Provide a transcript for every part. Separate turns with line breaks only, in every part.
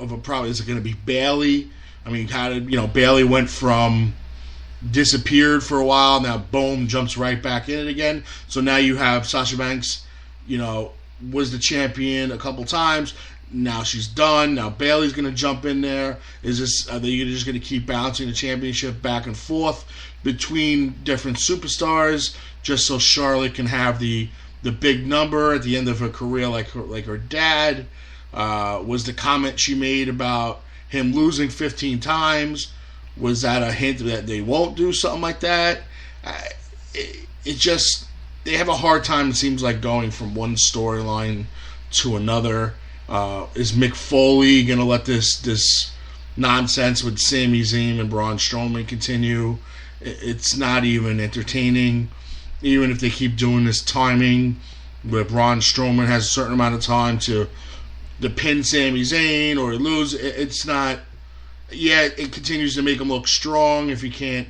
of a problem. Is it going to be Bayley? I mean, Bayley went from disappeared for a while, now boom, jumps right back in it again. So now you have Sasha Banks, was the champion a couple times. Now she's done. Now Bayley's going to jump in there. Are they just going to keep bouncing the championship back and forth between different superstars just so Charlotte can have the big number at the end of her career like her dad? Was the comment she made about him losing 15 times, was that a hint that they won't do something like that? They have a hard time, it seems like, going from one storyline to another. Is Mick Foley going to let this nonsense with Sami Zayn and Braun Strowman continue? It's not even entertaining. Even if they keep doing this timing, where Braun Strowman has a certain amount of time to pin Sami Zayn or lose, it's not. Yeah, it continues to make him look strong if he can't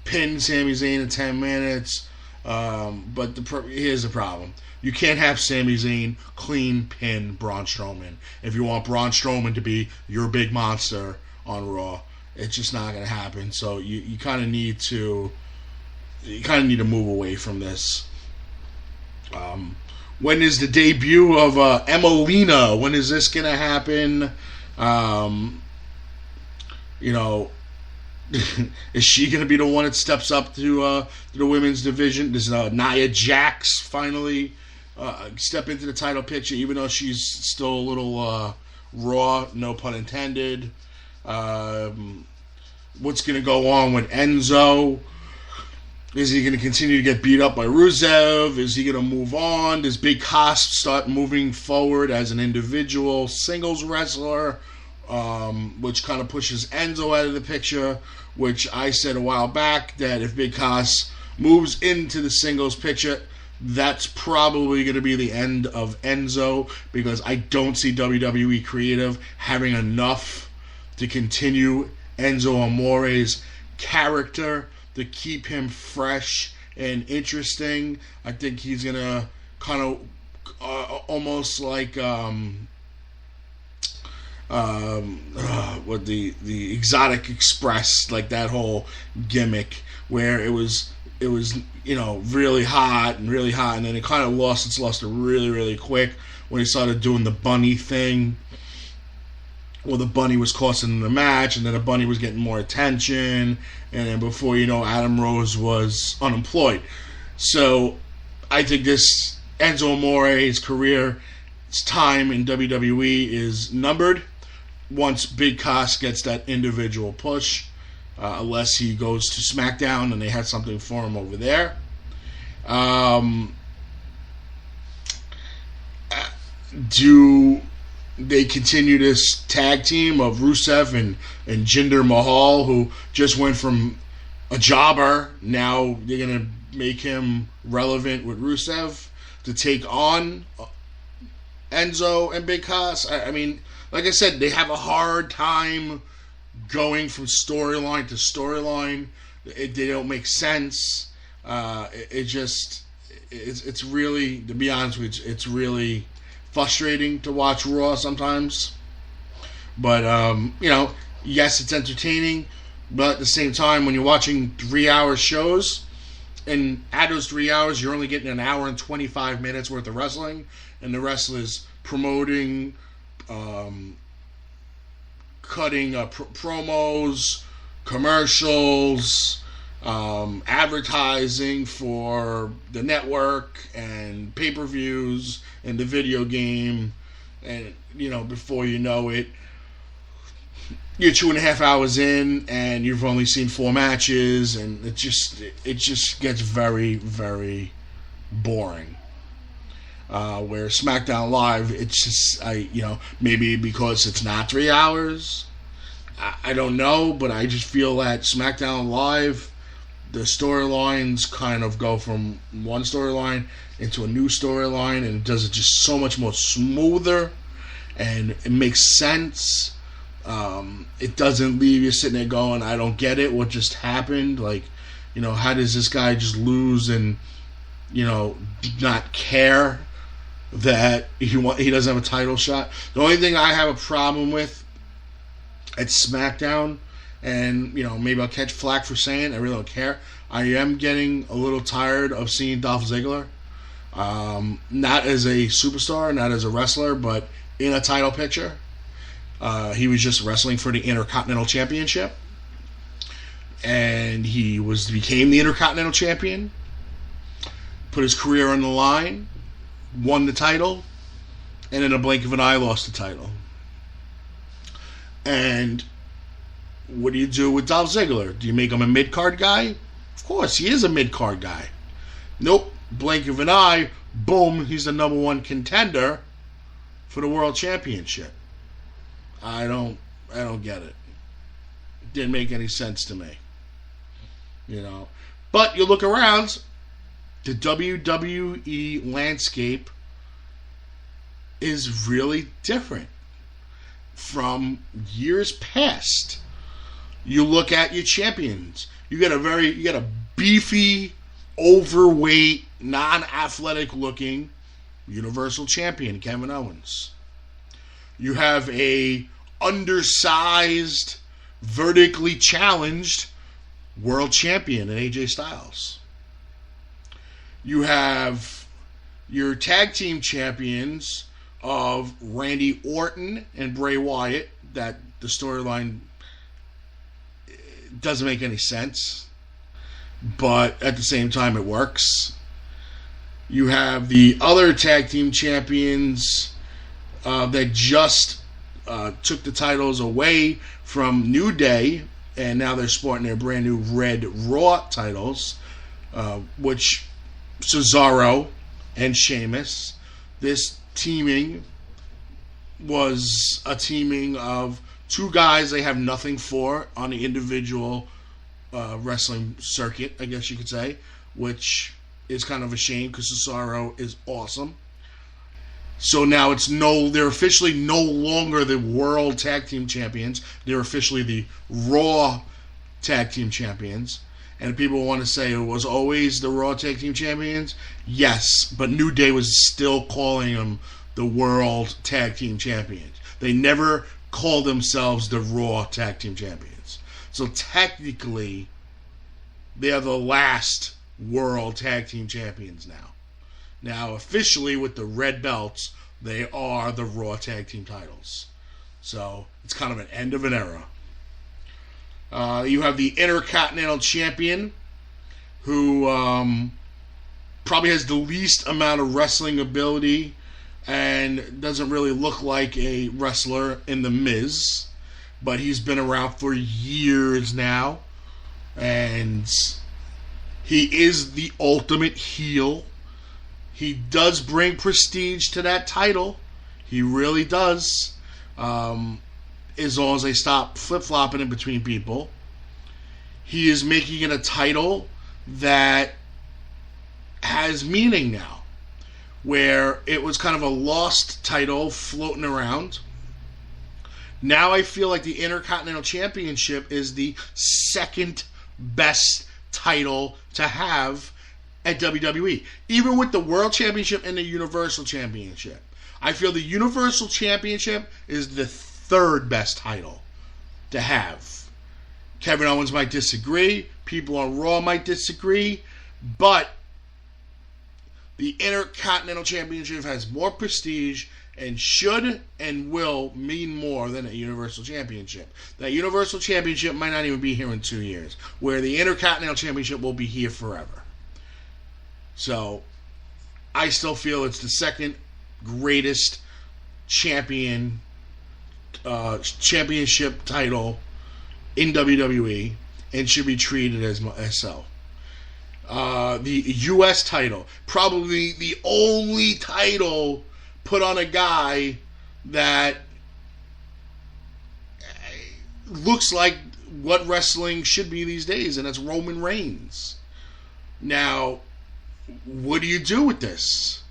pin Sami Zayn in 10 minutes. But here's the problem. You can't have Sami Zayn clean pin Braun Strowman if you want Braun Strowman to be your big monster on Raw. It's just not going to happen. So you kind of need to move away from this. When is the debut of Emelina? When is this going to happen? Is she going to be the one that steps up to the women's division? Does Nia Jax finally step into the title picture, even though she's still a little raw, no pun intended? What's going to go on with Enzo? Is he going to continue to get beat up by Rusev? Is he going to move on? Does Big Cass start moving forward as an individual singles wrestler? Which kind of pushes Enzo out of the picture, which I said a while back that if Big Cass moves into the singles picture, that's probably going to be the end of Enzo, because I don't see WWE Creative having enough to continue Enzo Amore's character to keep him fresh and interesting. I think he's going to kind of almost like what the Exotic Express, like that whole gimmick where it was really hot, and then it kind of lost its luster really, really quick when he started doing the bunny thing. Well, the bunny was costing him the match, and then the bunny was getting more attention, and then before you know, Adam Rose was unemployed. So I think this Enzo Amore's career, its time in WWE is numbered once Big Cass gets that individual push, unless he goes to Smackdown and they had something for him over there. Do they continue this tag team of Rusev and Jinder Mahal, who just went from a jobber, now they're going to make him relevant with Rusev to take on Enzo and Big Cass? I mean, like I said, they have a hard time going from storyline to storyline. They don't make sense. It's really, to be honest with you, it's really frustrating to watch Raw sometimes. But, yes, it's entertaining, but at the same time, when you're watching 3-hour shows, and at those 3 hours, you're only getting an hour and 25 minutes worth of wrestling, and the rest is promoting, cutting promos, commercials, advertising for the network, and pay-per-views, and the video game, and, before you know it, you're 2.5 hours in, and you've only seen 4 matches, and it just gets very, very boring. Where SmackDown Live, it's just, maybe because it's not 3 hours, I don't know, but I just feel that SmackDown Live, the storylines kind of go from one storyline into a new storyline, and it does it just so much more smoother, and it makes sense. It doesn't leave you sitting there going, I don't get it, what just happened? Like, how does this guy just lose and, not care that he doesn't have a title shot? The only thing I have a problem with at Smackdown, and maybe I'll catch flack for saying it, I really don't care. I am getting a little tired of seeing Dolph Ziggler, not as a superstar, not as a wrestler, but in a title picture. He was just wrestling for the Intercontinental Championship, and he became the Intercontinental Champion, put his career on the line, won the title, and in a blink of an eye lost the title. And what do you do with Dolph Ziggler? Do you make him a mid-card guy? Of course, he is a mid-card guy. Nope, blink of an eye, boom, he's the number one contender for the World Championship. I don't get it. Didn't make any sense to me. But you look around, the WWE landscape is really different from years past. You look at your champions. You got a beefy, overweight, non-athletic looking Universal Champion, Kevin Owens. You have a undersized, vertically challenged World Champion in AJ Styles. You have your tag team champions of Randy Orton and Bray Wyatt, that the storyline doesn't make any sense, but at the same time it works. You have the other tag team champions that just took the titles away from New Day, and now they're sporting their brand new red Raw titles, which Cesaro and Sheamus. This teaming was a teaming of two guys they have nothing for on the individual wrestling circuit, I guess you could say, which is kind of a shame because Cesaro is awesome. So now they're officially no longer the World Tag Team Champions. They're officially the Raw Tag Team Champions. And people want to say it was always the Raw Tag Team Champions. Yes, but New Day was still calling them the World Tag Team Champions. They never called themselves the Raw Tag Team Champions. So technically, they are the last World Tag Team Champions now. Now, officially, with the red belts, they are the Raw Tag Team titles. So, it's kind of an end of an era. You have the Intercontinental Champion, who probably has the least amount of wrestling ability and doesn't really look like a wrestler in The Miz. But he's been around for years now. And he is the ultimate heel. He does bring prestige to that title. He really does. As long as they stop flip-flopping in between people. He is making it a title that has meaning now. Where it was kind of a lost title floating around. Now I feel like the Intercontinental Championship is the second best title to have at WWE. Even with the World Championship and the Universal Championship. I feel the Universal Championship is the third best title to have. Kevin Owens might disagree. People on Raw might disagree. But the Intercontinental Championship has more prestige and should and will mean more than a Universal Championship. That Universal Championship might not even be here in 2 years, where the Intercontinental Championship will be here forever. So, I still feel it's the second greatest championship title in WWE and should be treated as so. The U.S. title, probably the only title put on a guy that looks like what wrestling should be these days, and that's Roman Reigns. Now, what do you do with this?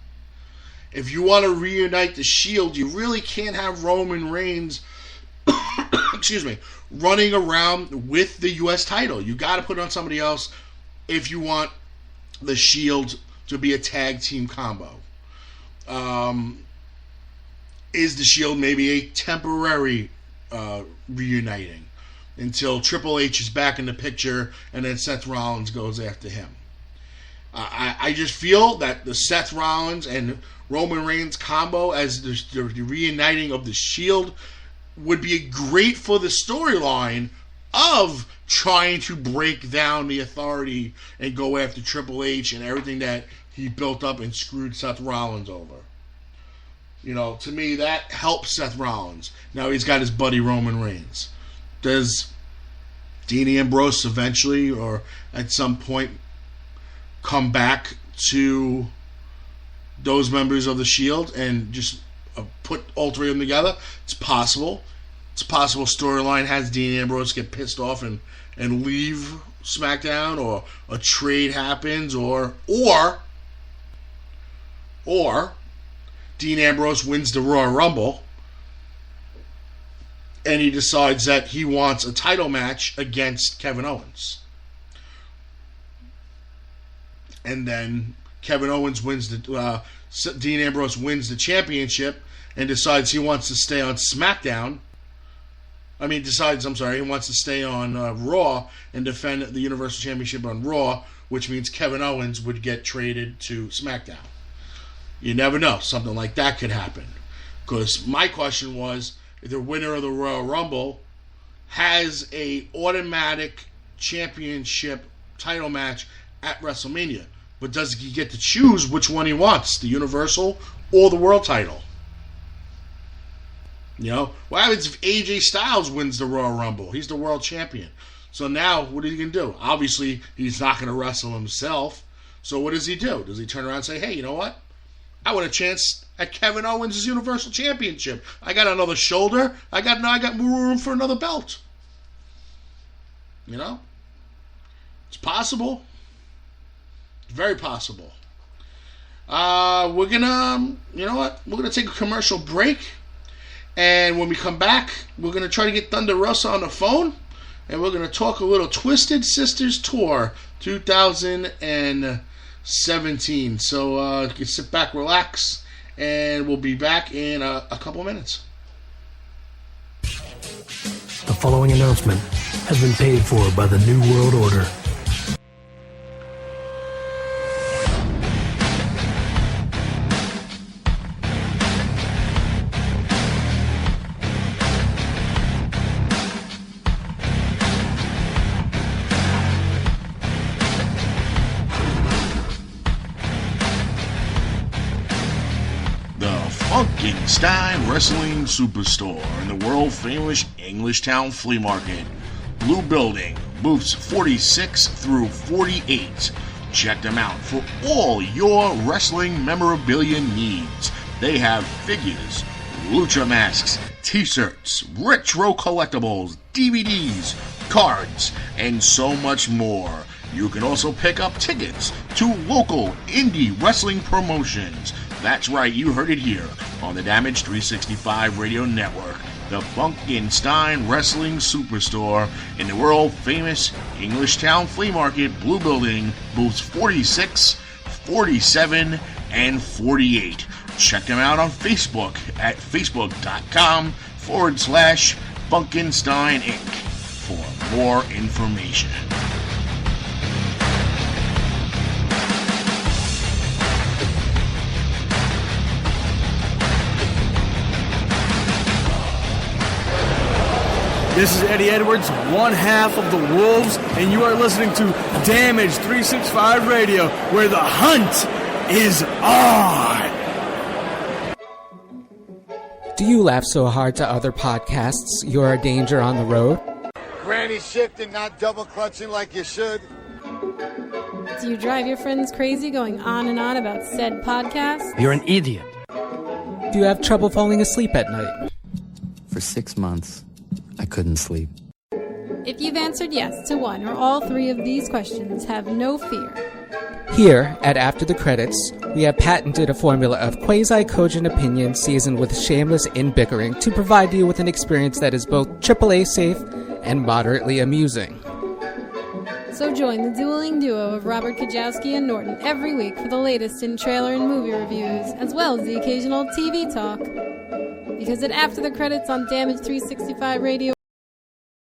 If you want to reunite the Shield, you really can't have Roman Reigns running around with the U.S. title. You got to put it on somebody else if you want the Shield to be a tag team combo. Is the Shield maybe a temporary reuniting until Triple H is back in the picture, and then Seth Rollins goes after him. I just feel that the Seth Rollins and Roman Reigns combo as the reuniting of the Shield would be great for the storyline of trying to break down the Authority and go after Triple H and everything that he built up and screwed Seth Rollins over. You know, to me, that helps Seth Rollins. Now he's got his buddy Roman Reigns. Does Dean Ambrose eventually or at some point come back to those members of the Shield and just put all three of them together? It's possible. It's a possible storyline has Dean Ambrose get pissed off and leave SmackDown, or a trade happens, or Dean Ambrose wins the Royal Rumble and he decides that he wants a title match against Kevin Owens. And then Kevin Owens wins Dean Ambrose wins the championship and decides he wants to stay on SmackDown. He wants to stay on Raw and defend the Universal Championship on Raw, which means Kevin Owens would get traded to SmackDown. You never know. Something like that could happen. Because my question was, the winner of the Royal Rumble has a automatic championship title match at WrestleMania. But does he get to choose which one he wants, the Universal or the World title? You know, what happens if AJ Styles wins the Royal Rumble? He's the world champion. So now, what are you going to do? Obviously, he's not going to wrestle himself. So what does he do? Does he turn around and say, hey, you know what? I want a chance at Kevin Owens' Universal Championship. I got another shoulder. I got more room for another belt. You know? It's possible. It's very possible. We're going to, you know what? We're going to take a commercial break. And when we come back, we're going to try to get Thunder Rosa on the phone. And we're going to talk a little Twisted Sisterz Tour 2017. So you can sit back, relax, and we'll be back in a couple minutes.
The following announcement has been paid for by the New World Order.
Stein Wrestling Superstore in the world-famous Englishtown Flea Market. Blue Building, booths 46 through 48. Check them out for all your wrestling memorabilia needs. They have figures, lucha masks, t-shirts, retro collectibles, DVDs, cards, and so much more. You can also pick up tickets to local indie wrestling promotions. That's right, you heard it here on the Damage 365 Radio Network. The Funkenstein Wrestling Superstore in the world-famous Englishtown Flea Market, Blue Building, booths 46, 47, and 48. Check them out on Facebook at facebook.com/Funkenstein Inc. for more information.
This is Eddie Edwards, one half of the Wolves, and you are listening to Damage 365 Radio, where the hunt is on.
Do you laugh so hard to other podcasts you're a danger on the road?
Granny shifting, not double clutching like you should.
Do you drive your friends crazy going on and on about said podcast?
You're an idiot.
Do you have trouble falling asleep at night?
For 6 months, I couldn't sleep.
If you've answered yes to one or all three of these questions, have no fear.
Here, at After the Credits, we have patented a formula of quasi-cogent opinion seasoned with shameless in-bickering to provide you with an experience that is both AAA safe and moderately amusing.
So join the dueling duo of Robert Kajowski and Norton every week for the latest in trailer and movie reviews, as well as the occasional TV talk. Because at After the Credits on Damage 365 Radio,